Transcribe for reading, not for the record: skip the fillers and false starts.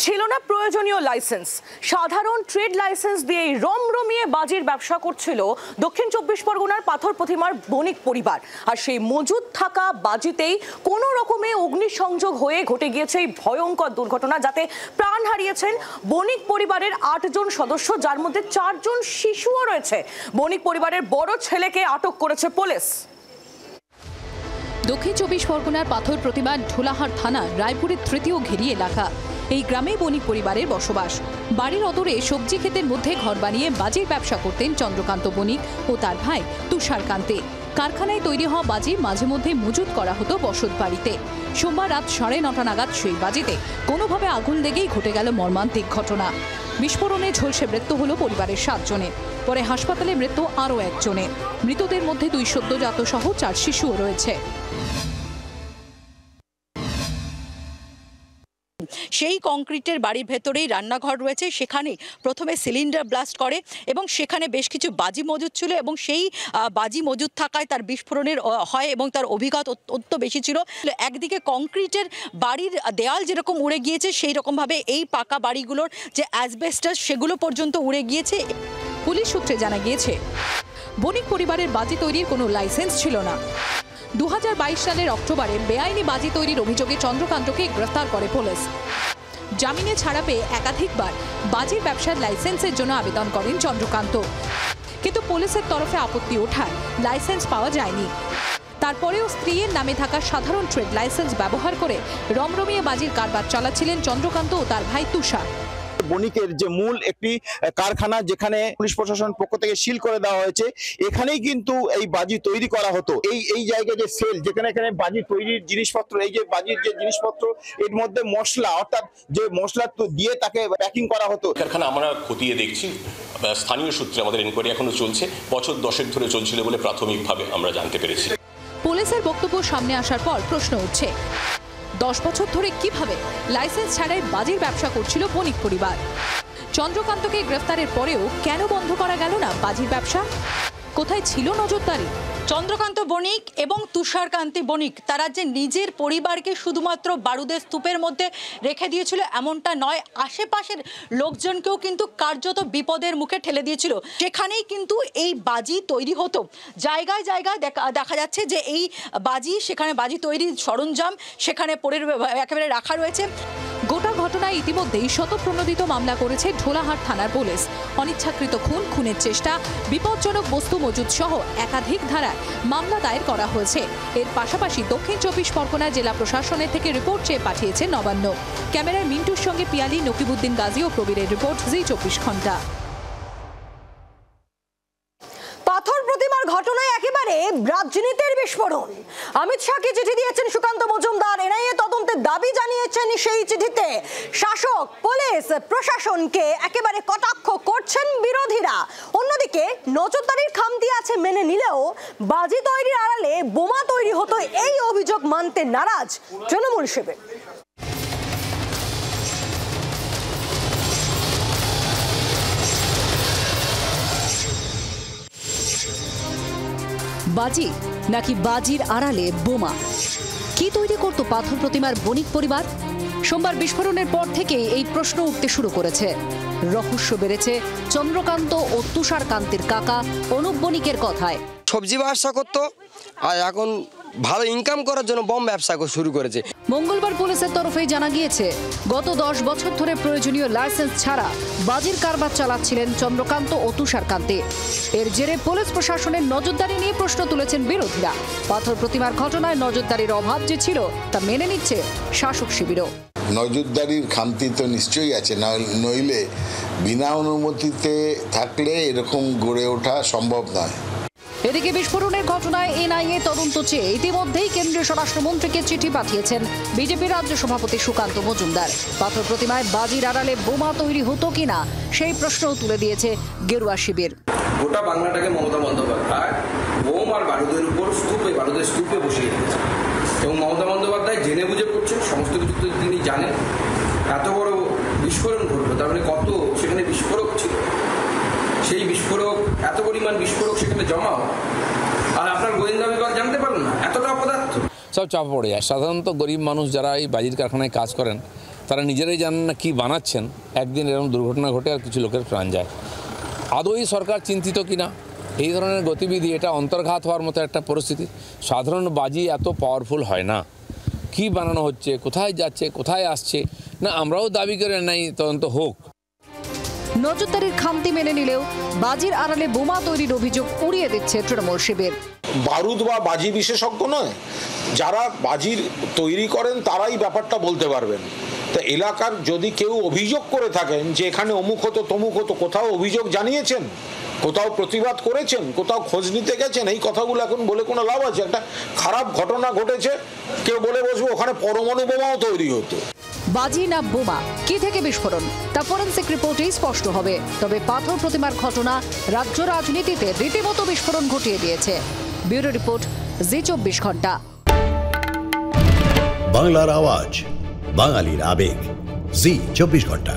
ছিল না প্রয়োজনীয় লাইসেন্স। সাধারণ ট্রেড লাইসেন্স দিয়েই রমরমিয়ে বাজির ব্যবসা করছিল দক্ষিণ 24 পরগনার পাথর প্রতিমার বণিক পরিবার। আর সেই মজুদ থাকা বাজিতেই কোনো রকমে অগ্নিসংযোগ হয়ে ঘটে গিয়েছে এই ভয়ঙ্কর দুর্ঘটনা, যাতে প্রাণ হারিয়েছেন বণিক পরিবারের 8 জন সদস্য, যার মধ্যে 4 জন শিশুও রয়েছে। বণিক পরিবারের বড় ছেলেকে আটক করেছে পুলিশ। দক্ষিণ 24 পরগনার পাথর প্রতিমার ঢোলাহাট থানা রায়পুরের তৃতীয় ঘেরি এলাকা। এই গ্রামে বণিক পরিবারের বসবাস। বাড়ির অদূরে সবজি ক্ষেতের মধ্যে ঘর বানিয়ে বাজির ব্যবসা করতেন চন্দ্রকান্ত বণিক ও তার ভাই তুষার কান্তে। কারখানায় তৈরি হওয়া বাজি মাঝে মধ্যে মজুত করা হতো বসত বাড়িতে। সোমবার রাত 9:30 নাগাদ সেই বাজিতে কোনোভাবে আগুন লেগেই ঘটে গেল মর্মান্তিক ঘটনা। বিস্ফোরণে ঝলসে মৃত্যু হলো পরিবারের 7 জনের। পরে হাসপাতালে মৃত্যু আরও 1 জনের। মৃতদের মধ্যে 2 সদ্যজাত সহ 4 শিশুও রয়েছে। সেই কংক্রিটের বাড়ির ভেতরেই রান্নাঘর রয়েছে, সেখানে প্রথমে সিলিন্ডার ব্লাস্ট করে এবং সেখানে বেশ কিছু বাজি মজুদ ছিল এবং সেই বাজি মজুদ থাকায় তার বিস্ফোরণের হয় এবং তার অভিজ্ঞতা অত্যন্ত বেশি ছিল। একদিকে কংক্রিটের বাড়ির দেয়াল যেরকম উড়ে গিয়েছে, সেই রকমভাবে এই পাকা বাড়িগুলোর যে অ্যাসবেস্টাস সেগুলো পর্যন্ত উড়ে গিয়েছে। পুলিশ সূত্রে জানা গিয়েছে বণিক পরিবারের বাজি তৈরির কোনো লাইসেন্স ছিল না। 2022 সালের অক্টোবরে বেআইনি বাজি তৈরির অভিযোগে চন্দ্রকান্তকে গ্রেফতার করে পুলিশ। জামিনে ছাড়া পেয়ে একাধিকবার বাজির ব্যবসার লাইসেন্সের জন্য আবেদন করেন চন্দ্রকান্ত, কিন্তু পুলিশের তরফে আপত্তি ওঠায় লাইসেন্স পাওয়া যায়নি। তারপরেও স্ত্রীর নামে থাকা সাধারণ ট্রেড লাইসেন্স ব্যবহার করে রমরমিয়ে বাজির কারবার চালাচ্ছিলেন চন্দ্রকান্ত ও তার ভাই তুষার। বণিকের যে মূল একটি কারখানা, যেখানে পুলিশ প্রশাসন পক্ষ থেকে সিল করে দেওয়া হয়েছে, এখানেই কিন্তু এই বাজি তৈরি করা হতো। এই জায়গায় যে সেল, যেখানে এখানে বাজি তৈরির জিনিসপত্র, এই যে বাজির যে জিনিসপত্র, এর মধ্যে মশলা, অর্থাৎ যে মশলা দিয়ে তাকে প্যাকিং করা হতো। কারখানা আমরা খতিয়ে দেখছি, স্থানীয় সূত্রে আমাদের এনকোয়ারি এখনো চলছে, বছর 10 ধরে চলছিল বলে প্রাথমিকভাবে আমরা জানতে পেরেছি। পুলিশের বক্তব্য সামনে আসার পর প্রশ্ন উঠছে, 10 বছর ধরে কিভাবে লাইসেন্স ছাড়াই বাজির ব্যবসা করছিল বণিক পরিবার? চন্দ্রকান্তকে গ্রেফতারের পরেও কেন বন্ধ করা গেল না বাজির ব্যবসা? কোথায় ছিল নজরদারি? চন্দ্রকান্ত বণিক এবং তুষার কান্তি বণিক তারা যে নিজের পরিবারকে শুধুমাত্র বারুদের স্তূপের মধ্যে রেখে দিয়েছিল এমনটা নয়, আশেপাশের লোকজনকেও কিন্তু কার্যত বিপদের মুখে ঠেলে দিয়েছিল। সেখানেই কিন্তু এই বাজি তৈরি হতো। জায়গায় জায়গায় দেখা যাচ্ছে যে এই বাজি, সেখানে বাজি তৈরির সরঞ্জাম সেখানে একেবারে রাখা রয়েছে। গোটা ঘটনায় ইতিমধ্যেই শতপ্রণোদিত মামলা করেছে ঢোলাহাট থানার পুলিশ। অনিচ্ছাকৃত খুন, খুনের চেষ্টা, বিপজ্জনক বস্তু মজুদ সহ একাধিক ধারায় মামলা দায়ের করা হয়েছে। এর পাশাপাশি দক্ষিণ 24 পরগনা জেলা প্রশাসনের থেকে রিপোর্ট চেয়ে পাঠিয়েছে নবান্ন। ক্যামেরায় মিন্টুর সঙ্গে পিয়ালি, নকিবুদ্দিন গাজী ও প্রবীরের রিপোর্ট, জি 24 ঘন্টা। পাথর প্রতিমার ঘটনায় একেবারে রাজনীতির বিস্ফোরণ। অমিত শাহকে চিঠি দিয়েছেন সুকান্ত মজুমদার। এনআইএ তদন্তের দাবি জানিয়েছেন। সেই চিঠিতে শাসক, পুলিশ, প্রশাসনকে একেবারে কটাক্ষ করছেন বিরোধীরা। অন্যদিকে নজরদারির খামতি আছে মেনে নিলেও বাজি তৈরির আড়ালে বোমা তৈরি হতো, এই অভিযোগ মানতে নারাজ তৃণমূল শিবির। বাজি নাকি বাজির আড়ালে বোমা? কি তৈরি করত পাথর প্রতিমার বণিক পরিবার? সোমবার বিস্ফোরণের পর থেকে এই প্রশ্ন উঠতে শুরু করেছে। রহস্য বেড়েছে চন্দ্রকান্ত ও তুষার কান্তের কাকা অনুপ বণিকের কথায়। সবজি ব্যবসা করতো আর এখন ভালো ইনকাম করার জন্য বম ব্যবসা শুরু করেছে। মঙ্গলবার পুলিশের তরফে জানা গিয়েছে, গত 10 বছর ধরে প্রয়োজনীয় লাইসেন্স ছাড়া বাজির কারবার চালাচ্ছিলেন চন্দ্রকান্ত ও তুষার কান্তে। এর জেরে পুলিশ প্রশাসনের নজরদারি নিয়ে প্রশ্ন তুলেছেন বিরোধীরা। পাথর প্রতিমার ঘটনায় নজরদারির অভাব যে ছিল তা মেনে নিচ্ছে শাসক শিবিরও। নজরদারির খামতি তো নিশ্চয়ই আছে, নইলে বিনা অনুমতিতে থাকলে এরকম গড়ে ওঠা সম্ভব নয়। এদিকে বিস্ফোরণের ঘটনায় এনআইএ তদন্ত চেয়ে ইতিমধ্যেই কেন্দ্রীয় স্বরাষ্ট্রমন্ত্রীকে চিঠি পাঠিয়েছেন বিজেপি রাজ্য সভাপতি সুকান্ত মজুমদার। পাথর প্রতিমায় বাজির আড়ালে বোমা তৈরি হতো কিনা সেই প্রশ্নও তুলে দিয়েছে গেরুয়া শিবির। গোটা বাংলাটাকে মমতা বন্দ্যোপাধ্যায় বোম আর বারুদের উপর বারুদের স্তূপে বসিয়ে দিয়েছে এবং মমতা বন্দ্যোপাধ্যায় জেনে বুঝে করছে, সমস্ত কিছু তিনি জানেন। এত বড় বিস্ফোরণ ঘটলো, তার মানে কত সেখানে বিস্ফোরক ছিল, সেই বিস্ফোরক, এত পরিমাণ বিস্ফোরক সেখানে জমা হয়, আর আপনার গোয়েন্দা বিভাগ জানতে পারেন না এতটা অপদার্থ। সব চাপা পড়ে যায়। সাধারণত গরিব মানুষ যারা এই বাজির কারখানায় কাজ করেন তারা নিজেরাই জানেন না কী বানাচ্ছেন, একদিন এরকম দুর্ঘটনা ঘটে আর কিছু লোকের প্রাণ যায়। আদৌই সরকার চিন্তিত কিনা এই ধরনের গতিবিধি, এটা অন্তর্ঘাত হওয়ার মতো একটা পরিস্থিতি। সাধারণ বাজি এত পাওয়ারফুল হয় না। কি বানানো হচ্ছে, কোথায় যাচ্ছে, কোথায় আসছে, না আমরাও দাবি করে নাই তদন্ত হোক। নজরদারির খামতি মেনে নিলেও বাজির আড়ালে বোমা তৈরির অভিযোগ উড়িয়ে দিচ্ছে তৃণমূল শিবির। বারুদ বা বাজি বিশেষজ্ঞ নয়, যারা বাজির তৈরি করেন তারাই ব্যাপারটা বলতে পারবেন। তা এলাকার যদি কেউ অভিযোগ করে থাকেন যে এখানে অমুক হতো তমুক হতো, কোথাও অভিযোগ জানিয়েছেন, কোথাও প্রতিবাদ করেছেন, কোথাও খোঁজ নিতে গেছেন, এই কথাগুলো এখন বলে কোনো লাভ আছে? একটা খারাপ ঘটনা ঘটেছে, কেউ বলে বসবে ওখানে পরমাণু বোমাও তৈরি হতো। বাজি না বোমা, কি থেকে বিস্ফোরণ, তা ফরেনসিক রিপোর্টেই স্পষ্ট হবে। তবে পাথর প্রতিমার ঘটনা রাজ্য রাজনীতিতে রীতিমতো বিস্ফোরণ ঘটিয়ে দিয়েছে। ব্যুরো রিপোর্ট, জি 24 ঘন্টা। বাংলার আওয়াজ, বাঙালির আবেগ, জি 24 ঘন্টা।